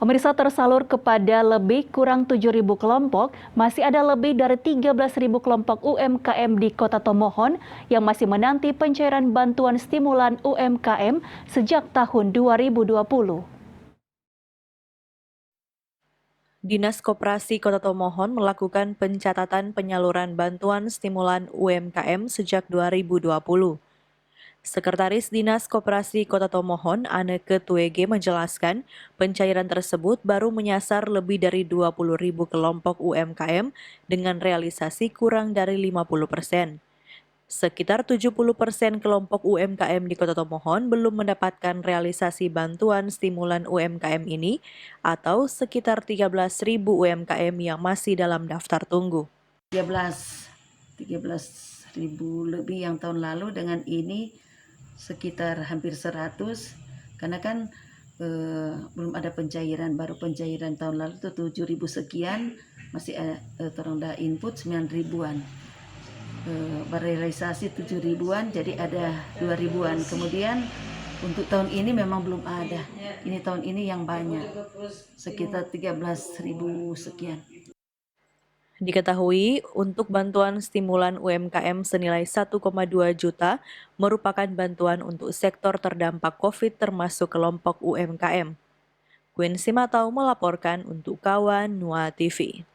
Pemirsa, tersalur kepada lebih kurang 7.000 kelompok, masih ada lebih dari 13.000 kelompok UMKM di Kota Tomohon yang masih menanti pencairan bantuan stimulan UMKM sejak tahun 2020. Dinas Koperasi Kota Tomohon melakukan pencatatan penyaluran bantuan stimulan UMKM sejak 2020. Sekretaris Dinas Koperasi Kota Tomohon, Anneke Tuege menjelaskan, pencairan tersebut baru menyasar lebih dari 20.000 kelompok UMKM dengan realisasi kurang dari 50%. Sekitar 70% kelompok UMKM di Kota Tomohon belum mendapatkan realisasi bantuan stimulan UMKM ini atau sekitar 13.000 UMKM yang masih dalam daftar tunggu. 13.000 lebih yang tahun lalu, dengan ini sekitar hampir 100, karena kan belum ada pencairan, baru pencairan tahun lalu itu 7.000 sekian, masih terendah input 9.000-an, berealisasi 7.000-an, jadi ada 2.000-an. Kemudian untuk tahun ini memang belum ada, ini tahun ini yang banyak, sekitar 13.000 sekian. Diketahui, untuk bantuan stimulan UMKM senilai 1,2 juta merupakan bantuan untuk sektor terdampak COVID termasuk kelompok UMKM. Queen Simatau melaporkan untuk Kawan Nua TV.